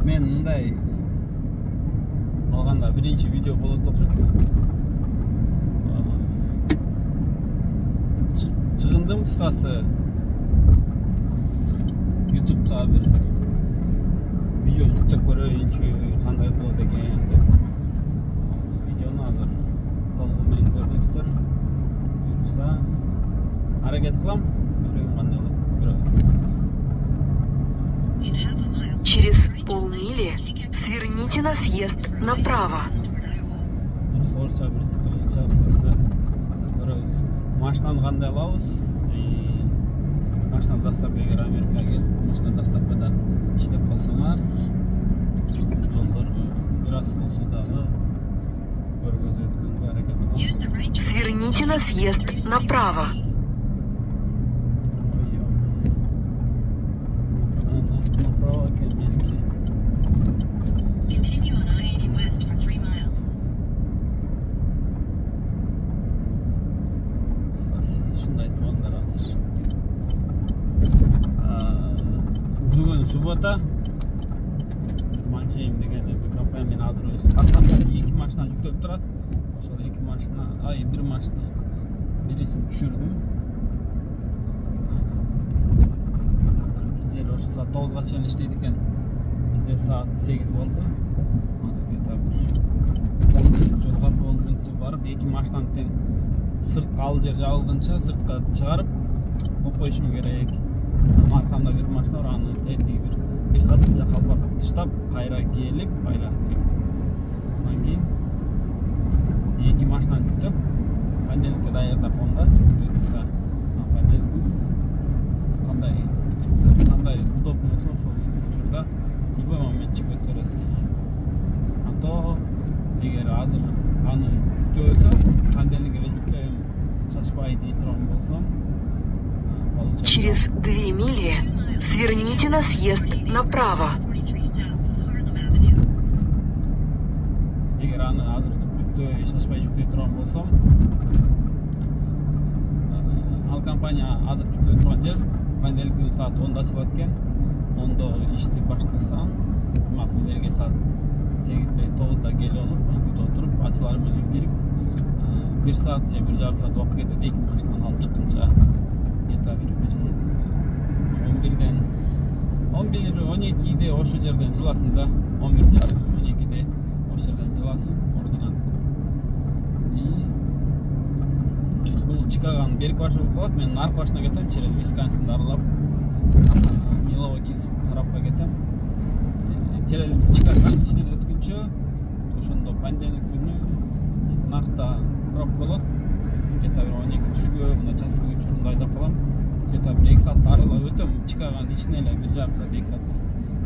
мен мындай алганда биринчи видео болот окшойт. Чыгындым кыскасы YouTube'га бир видео жүктөп көрөйүнчү, кандай болот экен деп. Видеону азыр толугу менен көрүңүздөр. Буюрса аракет кылам, көрөйүн кандай болот. Көрөбүз. Через полмили сверните на съезд направо. Машинаны кандай алабыз? Машина доставка, эгер Америкага келип, машина доставкада иштеп калсаңар, жолдор бир аз болсо дагы көргөзүп өткөнгө аракет кылам. Сверните на съезд направо. Continue on I-80 West for 3 miles. Шундай тугандар азыр. Бүгүн суббота. Манчейм деген бир компания азыр өз таркатта 2 машина жүктөп турат. Ошол 2 машина, бир машина бирисин түшүрдүм. Жер ошо саат 9га чейин иштейт экен. Бизде саат 8 болду. Жолга 10 мүнөттө барып, 2 машинаны тең сыртка ал жер жабылгынча сыртка чыгарып коюшум керек. Аркамда бир машина бар, аны тетиги бир саатча калпап таштап, кайра келип айланып келдим. Андан кийин 2 машинаны жүктөп, понедельникке даярдап коем да. Буюрса, понедельник кандай удобно болсо ошол учурда любой момент чыгып өтөрөсүң. То эгер азыр аны жүктөбөсөм, понедельник эле жүктөйм, шашпай дей турган болсом, Через 2 мили сверните на съезд направо. Эгер аны азыр жүктөй, шашпай жүктөй турган болсом, ал компания азыр жүктөй турган жер понедельник күнү саат 10-да ачылат экен. 10-да ишти баштасаң, макул элге саат 8-де 9-да келип алып, күтүп отуруп, ачылары менен кирип, 1 саат же 1,5 саат убакыт кетет, 2 машинаны алып чыкканча. Где-то бир 11-12-де ошо жерден жыласың да, 11:30-12-де ошо жерден жыласың, ордунан. Бул Чикагонун берки башы болуп калат, мен арка башына кетем, через Висконсинди аралап, Милуоки тарапка кетем. Через Чикагонун ичинен өткөнчө, ошондо понедельник күнү накта пробка болот. Где-то 12 түшкө, мына часовой учурунда айдап калам. Где-то 1-2 саат аралап өтөм. Чикагонун ичине эле 1,5 саат, 2 саат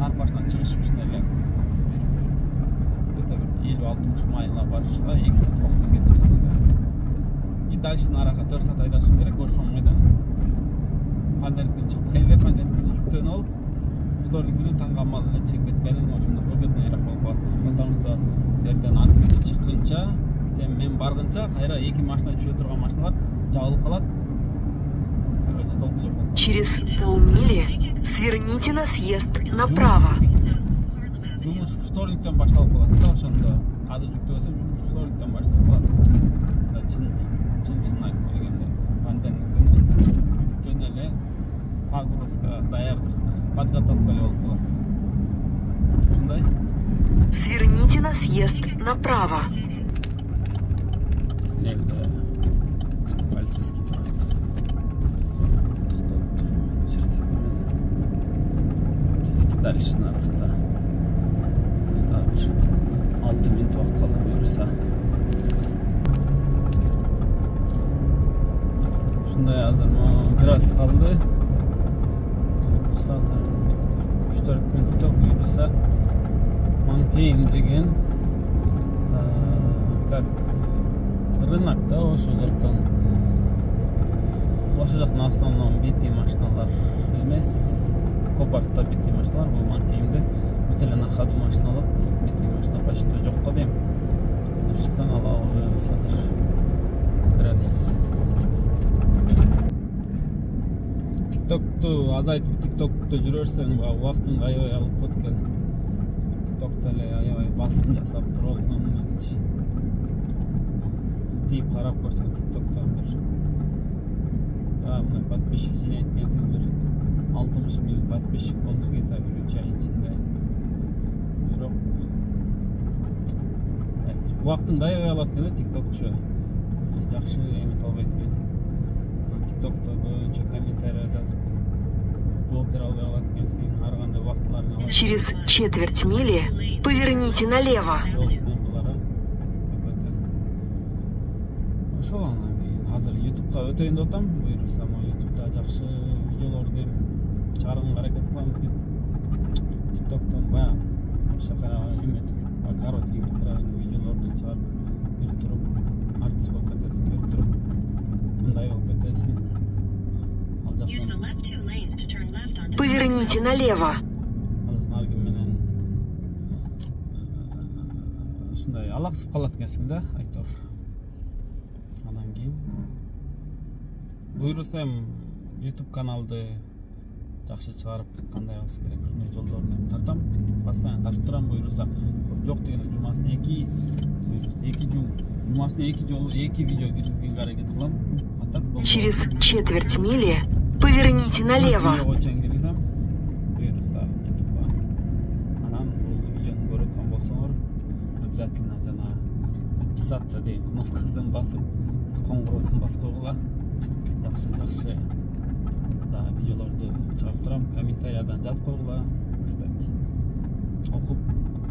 арка башынан чыгыш үчүн эле. Где-то 50-60 майла барышка 2 саат убакыт кетет. И дальше нарака 4 саат айдашым керек, ошол майдан. Понедельник күнү чыкпай эле, понедельник күнү жүктөнүп алып, вторник күнү таңгамал эле чыгып кеткенин ошондо выгодныйраак болуп калат. Потому что берден анткетип чыкканча, мен баргынча кайра 2 машина түшө турган машиналар жабылып калат. Короче, толку жок болот. Через полмили сверните на съезд направо. Жумуш вторниктен башталып калат да, ошондо азыр жүктөбөсөм, жумуш вторниктен башталып калат. Чын айтып келгенде, понедельник күнү жөн эле погрузка, даярдык, подготовка эле болуп калат. Ушундай. Сверните на съезд направо. Полицейский турат. Дальше нарықта. 6 минут уақыт қалды бұйырса. Шындай азыр біраз қалды. 3-4 минутта бұйырса. Манкейм деген как рынокта ошо жактан основном бити машиналар эмес, Копартта бити машиналар, бул Манкеймде бүт эле ходу машина алат, бити машина почти жок го дейм. Ушуктан алабыз азыр. Киребиз. TikTok'tu azaytып TikTok'та жүрөрсөң, убактыңды аябай алып кеткен. TikTok'ta эле аябай басым жасап троллдун тип карап көрсөң TikTok'тан бир мына подписчик жинайт экенсиң, бир 60 миң подписчик болду где-то бир 3 ай ичинде. Бирок убактыңды аябай алат экен TikTok ушу. Жакшы эмете албайт экенсиң. TikTok'та көбүнчө комментарий жазып жооп бере албай калат экенсиң. Ар кандай убактыларың алат. Через четверть мили поверните налево. Ошол анан кийин азыр YouTube'га өтөйүн деп атам. Буюрса, YouTube'да жакшы видеолорду чыгарганга аракет кылам. TikTok'тон баягы короткий метражный видеолорду чыгарып бир туруп артист болуп кетесиң, бир туруп мындай болуп кетесиң. Use the left 2 lanes to turn left onto Поверните налево. Алгым менен ушундай алаксып калат экенсиң да, айтор. Анан кийин буйрса YouTube каналды жакшы чыгарып кандай кылыш керек, ушундай жолдорун тартам. Постоянно тартып турам. Буйрса жок дегенде жумасына 2, буйрса 2 жумасына 2 жолу 2 видео киргизгенге аракет кылам. Через четверть мили поверните налево. Обязательно жана подписаться деген кнопкасын басып, коңгуроосун басып койгула. Жакшы да видеолорду чыгарып турам, комментариядан жазып койгула. Кстати, окуп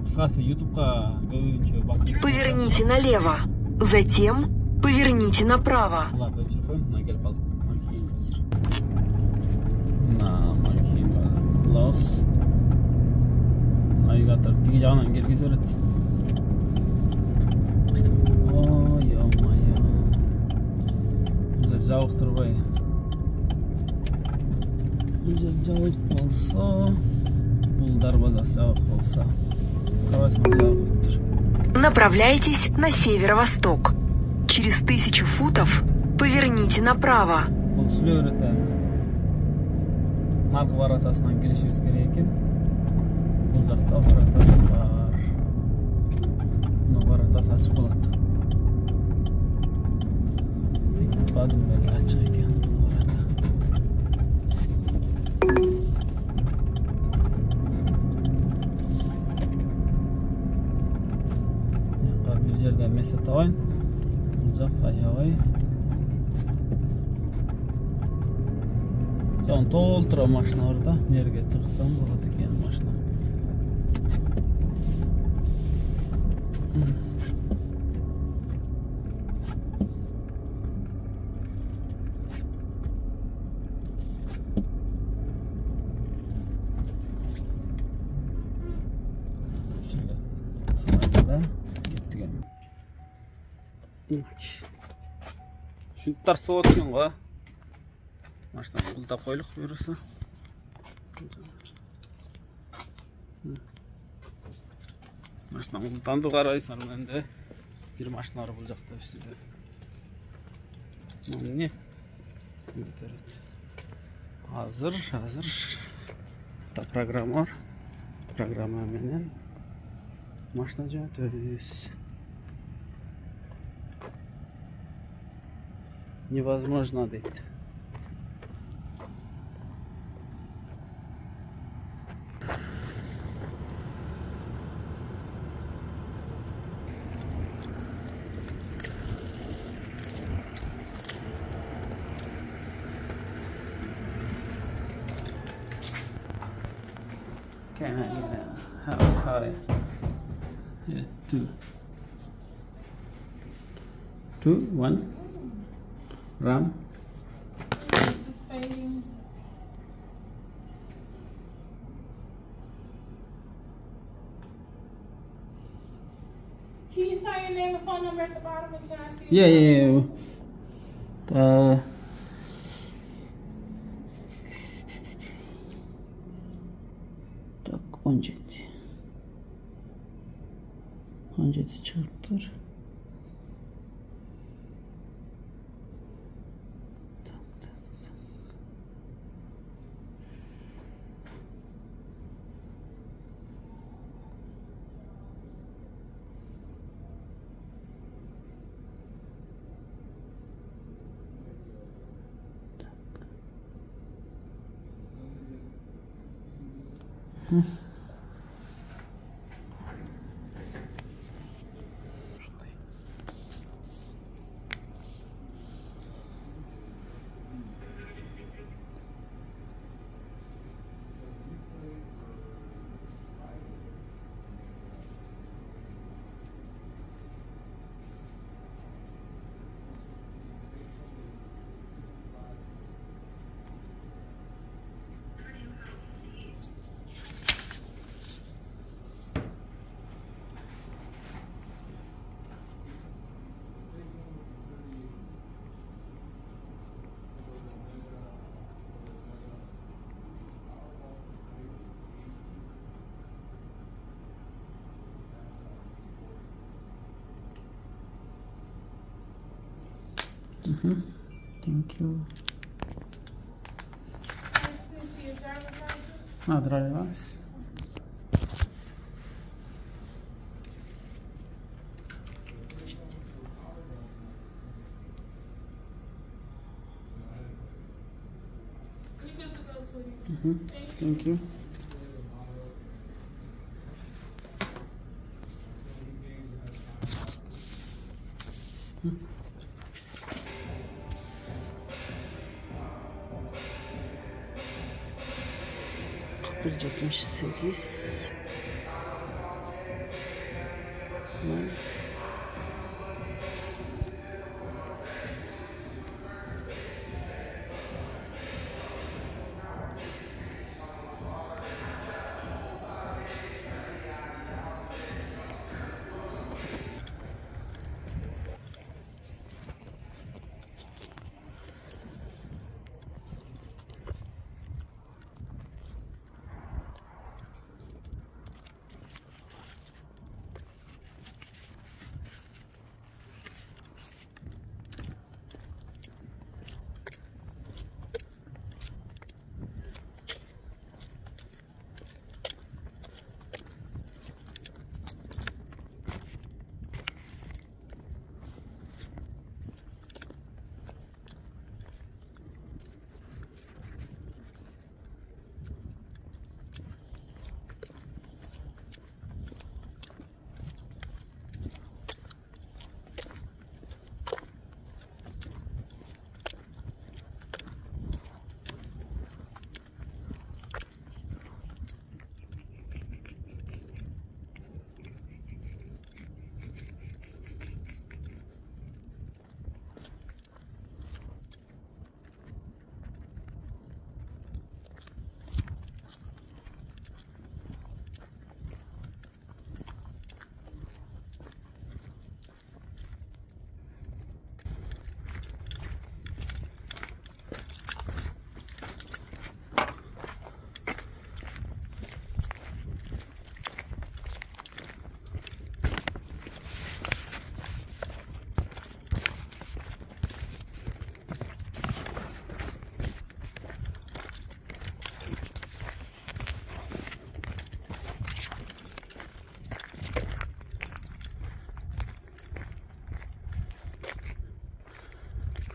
кыскасы YouTube'га көбүнчө басып. Поверните налево. Затем поверните направо. Буларды өчүрүп коюм, мына келип калдык. Макинга лос. Навигатор тиги жагынан киргизип берет. Жабык турбай. Жабык болсо, бул дарбаза жабык болсо, карабайсың жабык тур. Направляйтесь на северо-восток. Через 1000 футов поверните направо. Бул сүлөрөтө наркы баратасынан киришибиз керек экен. Бул жакта баратасы бар. Мына баратасы ачык болот. Badum belli açık ekan bu arada. Yoqqa bir yerda mesaj topayın. Uzoq ayoy. Son to'ltira mashina orada. Nerga tiqsam bo'ladi ekan mashina. Şunu tarsa otken ga. Машина bulda koyluk buyursa. Машина buldandı qaraysan mende. Bir maşınları bulacakta üstüde. Ne? Hazır. Da program var. Programa menen maşına jo'natamiz. Невозможно дейт. How high? Yeah, 2, 1. RAM. Can you sign your name and phone number at the bottom and can I see Yeah. Tak 17 çıktır. Thank you. See your driver's license? Driver's license. You good to go, sweetie. Thank you. Bir 78.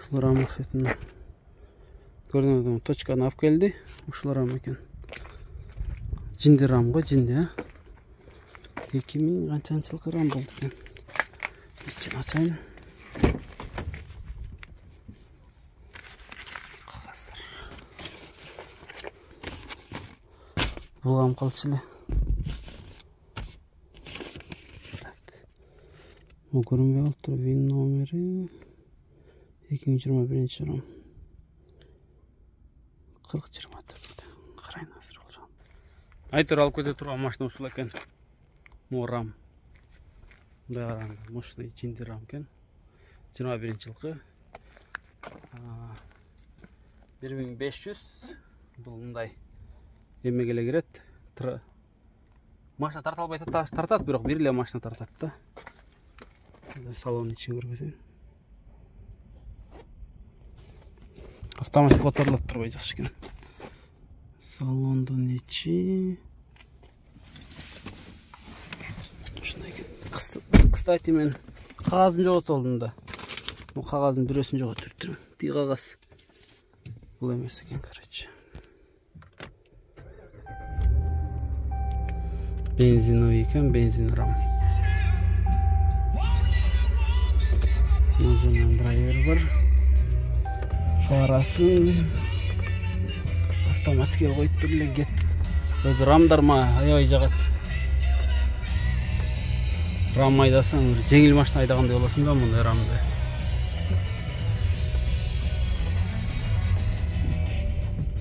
Ушулар максатын көрдүң адам точканы алып келди. Ушулар экен. Жинди рам го, жинди, 2000 канчанчылык рам болду экен. Ичин ачайын. Булгам калчу эле. Bu görünmüyor altır win номери 2021 рам 40-24. Карайын азыр болжам. Айтыр алып кете турган машина ушул экен. Му рам. Мындай караңыз, мощный жинди рам экен. 21-жылкы. 1500 бул мындай эмеге эле кирет. Машина тарта албайт, тартат, бирок бир эле машина тартат да. Салон için көргөзөйүн. Автоматик которулуп турбай жакшы экен. Салондун ичи. Ушундай экен. Кстати, мен кагазын жоготуп алдым да. Бул кагаздын бирөөсүн жоготуп турдум. Тиги кагаз. Бул эмес экен, короче. Benziновый екен, бензин рам. Мына драйвер бар. Фарасын автоматке қойып тұрлы кет. Өзі рамдар ма аябай жағат. Рам айдасаң, жеңіл машина айдағандай боласың да мұндай рамды.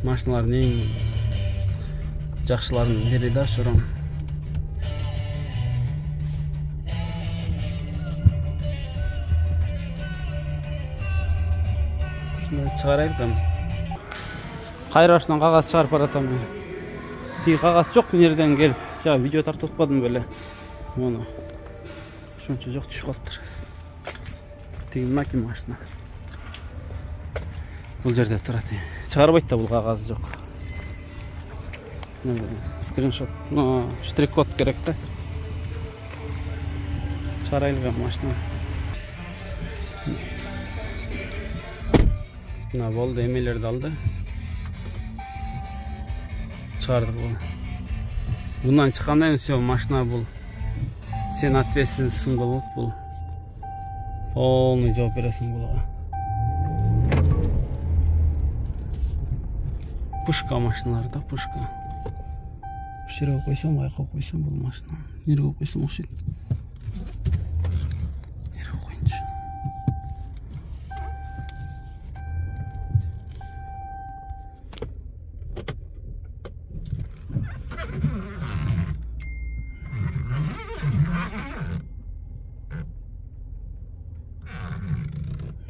Машиналардың ең жақшыларын бері да шырам. Шығарайық қам. Қайрашынан қағаз шығарып баратам. Тей қағаз жоқ өнерден келіп. Жаңа видео тартып отпадым бөлі. Оны. Шонша жоқ түшіп қалыптыр. Тегін мәкен машина. Бұл жерде тұрады. Шығарып айтта бұл қағазы жоқ. Скриншот. Штрих-код керек та. Шығарайлыға машина. Мына болды, емелерді алды. Шығардық бұл. Бұнан шыққаннан все, машина бұл. Сен ответственныйсың болып бұл. Полный жауап бересің бұлға. Пушка машиналарда, пушка. Пішіре қойсам, айқа қойсам бұл машина. Нереге қойсам оқшайды. Нереге қойыншы.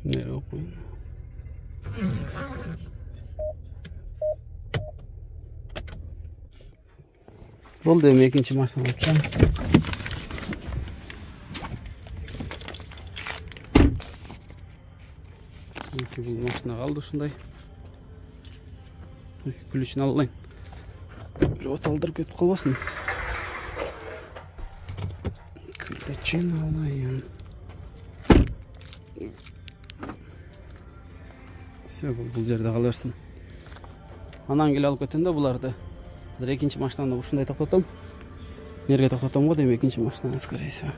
Нереге қойын. Болды, екінші машина өтсем. Бұл машина қалды шындай. Күлішін алайын. Оталдыр көтіп қалбасын. Күлішін алайын. Бұл жерде қалырсын. Анан келе алып көтенде бұларды. Екінші машинаны ұшындай тоқтатам. Нерге тоқтатам ғой дейм екінші машинаны, скорее всего.